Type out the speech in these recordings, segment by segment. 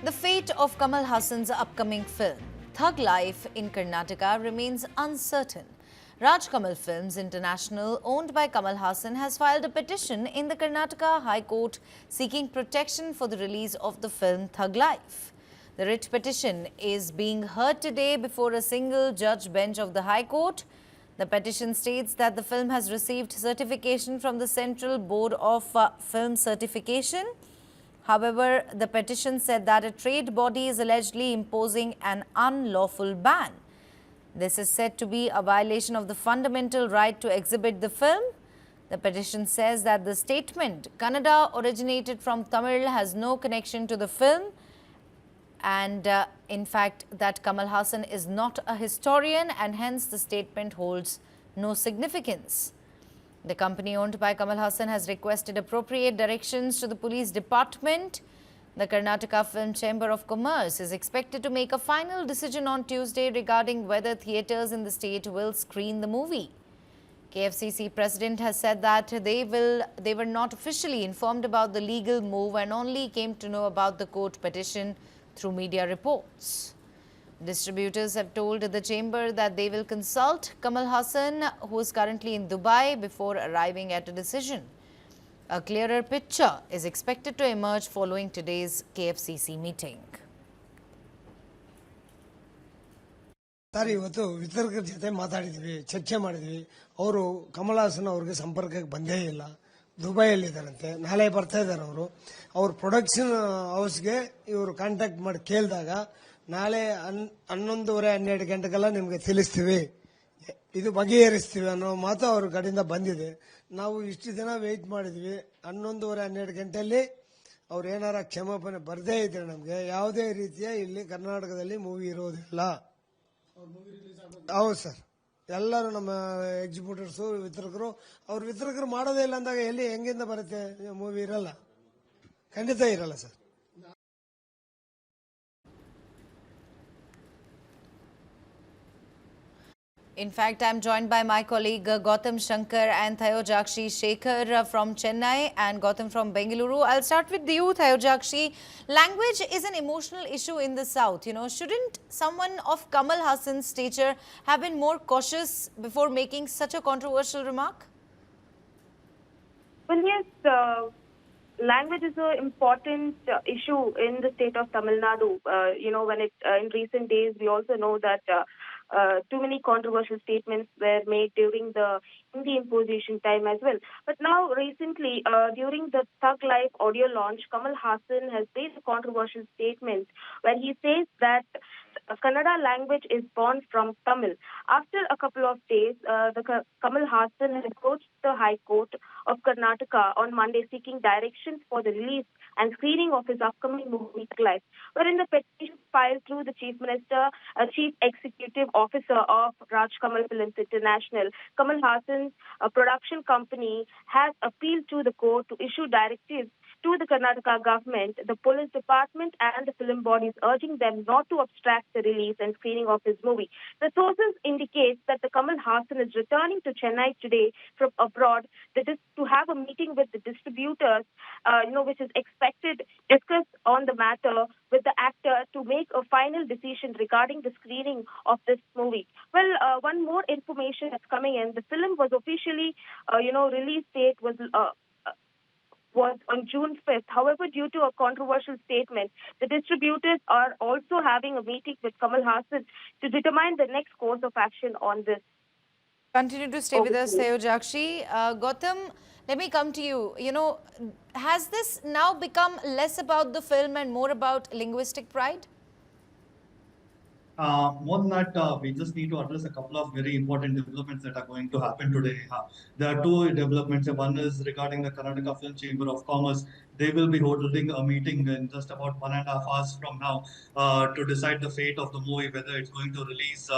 The fate of Kamal Haasan's upcoming film, Thug Life in Karnataka, remains uncertain. Raj Kamal Films International, owned by Kamal Haasan, has filed a petition in the Karnataka High Court seeking protection for the release of the film Thug Life. The writ petition is being heard today before a single judge bench of the High Court. The petition states that the film has received certification from the Central Board of Film Certification. However, the petition said that a trade body is allegedly imposing an unlawful ban. This is said to be a violation of the fundamental right to exhibit the film. The petition says that the statement, Kannada originated from Tamil, has no connection to the film, and in fact that Kamal Haasan is not a historian and hence the statement holds no significance. The company owned by Kamal Haasan has requested appropriate directions to the police department. The Karnataka Film Chamber of Commerce is expected to make a final decision on Tuesday regarding whether theatres in the state will screen the movie. KFCC president has said that they were not officially informed about the legal move and only came to know about the court petition through media reports. Distributors have told the chamber that they will consult Kamal Haasan, who is currently in Dubai, before arriving at a decision. A clearer picture is expected to emerge following today's KFCC meeting. Sir ಇವತ್ತು ವಿತರಕರ ಜೊತೆ ಮಾತಾಡಿದ್ವಿ, ಚರ್ಚೆ ಮಾಡಿದ್ವಿ. ಅವರು ಕಮಲ್ ಹಾಸನ್ ಅವರಿಗೆ ಸಂಪರ್ಕಕ್ಕೆ ಬಂದೇ ಇಲ್ಲ, ದುಬೈಯಲ್ಲಿದ್ದಾರಂತೆ. ನಾಳೆ ಬರ್ತಾ ಇದ್ದಾರೆ ಅವರು. ಅವ್ರ ಪ್ರೊಡಕ್ಷನ್ ಹೌಸ್ಗೆ ಇವರು ಕಾಂಟ್ಯಾಕ್ಟ್ ಮಾಡಿ ಕೇಳಿದಾಗ ನಾಳೆ 11:30-12 ಗಂಟೆಗೆಲ್ಲ ನಿಮಗೆ ತಿಳಿಸ್ತೀವಿ, ಇದು ಬಗೆಹರಿಸ್ತೀವಿ ಅನ್ನೋ ಮಾತು ಅವ್ರ ಕಡೆಯಿಂದ ಬಂದಿದೆ. ನಾವು ಇಷ್ಟು ದಿನ ವೆಯ್ಟ್ ಮಾಡಿದ್ವಿ. 11:30-12 ಗಂಟೆಯಲ್ಲಿ ಅವ್ರು ಏನಾರ ಕ್ಷಮಾಪಣೆ ಬರದೇ ಇದ್ರೆ ನಮಗೆ ಯಾವುದೇ ರೀತಿಯ ಇಲ್ಲಿ ಕರ್ನಾಟಕದಲ್ಲಿ ಮೂವಿ ಇರೋದಿಲ್ಲ. ಹೌದು ಸರ್, ಎಲ್ಲರೂ ನಮ್ಮ ಎಕ್ಸಿಕ್ಯೂಟಿವ್ಸು ವಿತರಕರು, ಅವ್ರ ವಿತರಕರು ಮಾಡೋದೇ ಇಲ್ಲ ಅಂದಾಗ ಎಲ್ಲಿ ಹೆಂಗಿಂದ ಬರುತ್ತೆ ಮೂವಿ? ಇರಲ್ಲ, ಖಂಡಿತ ಇರಲ್ಲ sir. In fact, I'm joined by my colleague Gautam Shankar and Thayojakshi Shekhar from Chennai and Gautam from Bengaluru. I'll start with you, Thayojakshi. Language is an emotional issue in the South. Shouldn't someone of Kamal Haasan's stature have been more cautious before making such a controversial remark? Well, yes, language is an important issue in the state of Tamil Nadu. When in recent days, we also know that too many controversial statements were made during the Hindi imposition time as well. But now, recently, during the Thug Life audio launch, Kamal Haasan has made a controversial statement where he says that Kannada language is born from Tamil. After a couple of days, Kamal Haasan has approached the High Court of Karnataka on Monday seeking directions for the release and screening of his upcoming movie Thug Life, wherein the petition filed through the Chief Minister, Chief Executive Officer of Raj Kamal Films International, Kamal Haasan's production company has appealed to the court to issue directives to the Karnataka government, the police department and the film bodies, urging them not to obstruct the release and screening of his movie. The sources indicate that the Kamal Haasan is returning to Chennai today from abroad. That is to have a meeting with the distributors, which is expected to discuss on the matter with the actor to make a final decision regarding the screening of this movie. Well, one more information that's coming in. The film was officially, release date was on June 5th. However, due to a controversial statement, the distributors are also having a meeting with Kamal Haasan to determine the next course of action on this. Continue to stay with us, Thayojakshi. Gautam, let me come to you. Has this now become less about the film and more about linguistic pride? More than that, we just need to address a couple of very important developments that are going to happen today. There are two developments. One is regarding the Karnataka Film Chamber of Commerce. They will be holding a meeting in just about 1.5 hours from now to decide the fate of the movie, whether it's going to release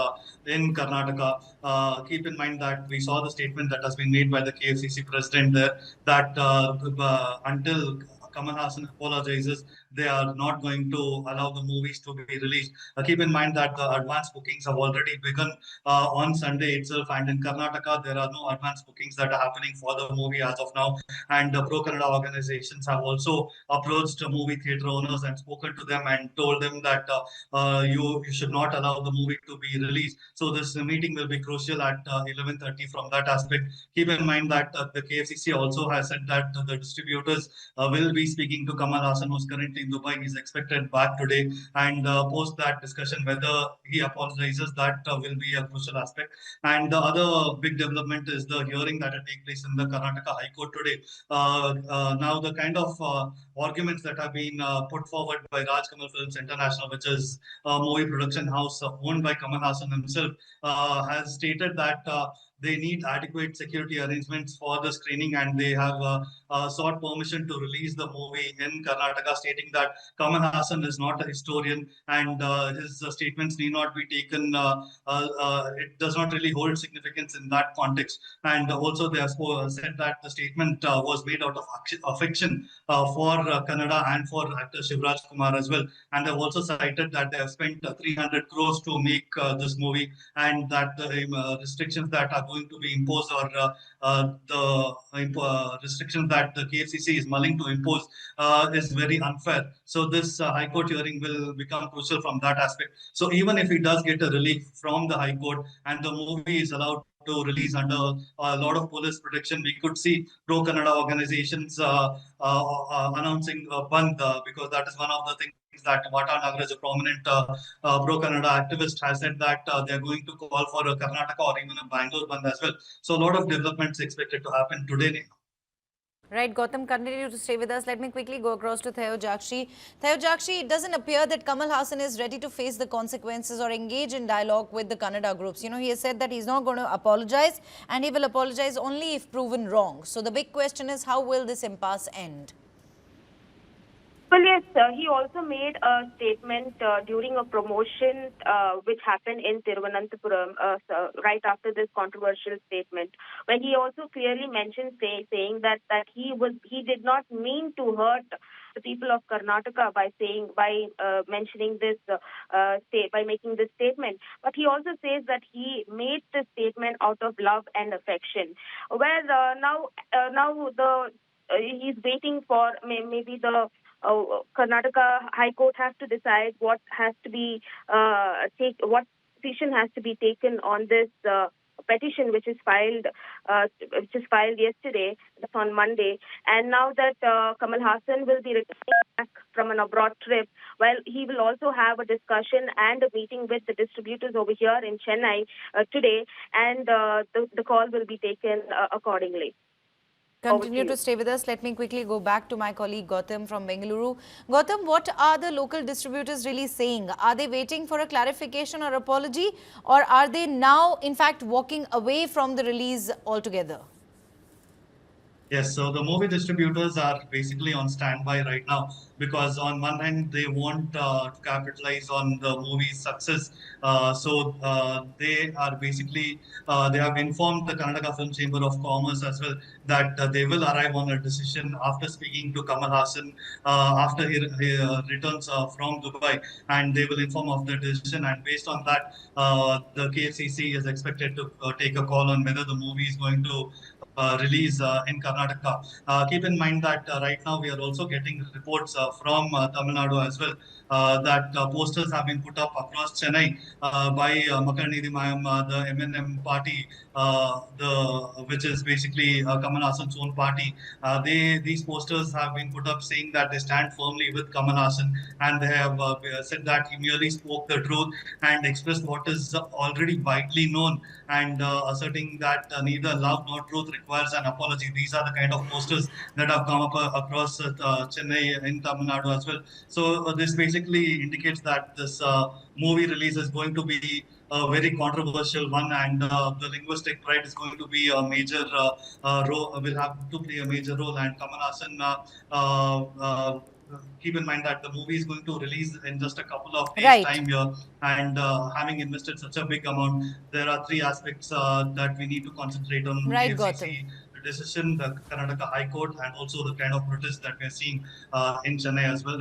in Karnataka. Keep in mind that we saw the statement that has been made by the KFCC president there that until Kamal Haasan apologizes, they are not going to allow the movies to be released. Keep in mind that the advance bookings have already begun on Sunday itself, and in Karnataka there are no advance bookings that are happening for the movie as of now. And pro-Kannada organizations have also approached movie theatre owners and spoken to them and told them that you should not allow the movie to be released. So this meeting will be crucial at 11:30 from that aspect. Keep in mind that the KFCC also has said that the distributors will be speaking to Kamal Haasan, who's currently in Dubai. He's expected back today, and post that discussion, whether he apologizes, that will be a crucial aspect. And the other big development is the hearing that will take place in the Karnataka High Court today. Now, the kind of arguments that have been put forward by Raj Kamal Films International, which is a movie production house owned by Kamal Haasan himself, has stated that they need adequate security arrangements for the screening, and they have sought permission to release the movie in Karnataka, stating that Kamal Haasan is not a historian, and his statements need not be taken. It does not really hold significance in that context. And also, they have said that the statement was made out of affection for Kannada and for actor Shivraj Kumar as well. And they've also cited that they have spent 300 crores to make this movie, and that the restrictions that are going to be imposed, or the restrictions that the KFCC is mulling to impose, is very unfair. So this High Court hearing will become crucial from that aspect. So even if he does get a relief from the High Court and the movie is allowed to release under a lot of police protection, we could see pro-Kannada organizations announcing a Bandh, because that is one of the things that Vata Nagaraj, a prominent pro-Kannada activist, has said that they're going to call for a Karnataka or even a Bangalore Bandh as well. So a lot of developments expected to happen today. Right, Gautam, continue to stay with us. Let me quickly go across to Theo Jakshi. Theo Jakshi, it doesn't appear that Kamal Haasan is ready to face the consequences or engage in dialogue with the Kannada groups. You know, he has said that he's not going to apologize, and he will apologize only if proven wrong. So the big question is, how will this impasse end? Well, yes, he also made a statement during a promotion which happened in Thiruvananthapuram right after this controversial statement, when he also clearly mentioned saying that he did not mean to hurt the people of Karnataka by mentioning this by making this statement. But he also says that he made this statement out of love and affection. Where now he's waiting for maybe the Karnataka High Court has to decide what has to be what decision has to be taken on this petition, which is filed yesterday. That's on Monday. And now that Kamal Haasan will be returning back from an abroad trip, well, he will also have a discussion and a meeting with the distributors over here in Chennai today, and the call will be taken accordingly. Continue to stay with us. Let me quickly go back to my colleague Gautam from Bengaluru. Gautam, what are the local distributors really saying? Are they waiting for a clarification or apology, or are they now, in fact, walking away from the release altogether? Yes, so the movie distributors are basically on standby right now, because on one hand they want to capitalize on the movie's success. So they are basically, they have informed the Karnataka Film Chamber of Commerce as well that they will arrive on a decision after speaking to Kamal Haasan after he returns from Dubai, and they will inform of the decision. And based on that, the KFCC is expected to take a call on whether the movie is going to release in Karnataka. Keep in mind that right now we are also getting reports from Tamil Nadu as well, that posters have been put up across Chennai by Makarnidhi Mayam, the MNM party, which is basically Kamal Haasan's own party. These posters have been put up saying that they stand firmly with Kamal Haasan, and they have said that he merely spoke the truth and expressed what is already widely known, and asserting that neither love nor truth requires an apology. These are the kind of posters that have come up across Chennai in Tamil Nadu as well. So this basically indicates that this movie release is going to be a very controversial one, and the linguistic pride is going to be a major role, will have to play a major role. And Kamal Haasan, keep in mind that the movie is going to release in just a couple of days' time here, and having invested such a big amount, there are three aspects that we need to concentrate on. Right, KFCC decision, the Karnataka High Court, and also the kind of protests that we are seeing in Chennai as well.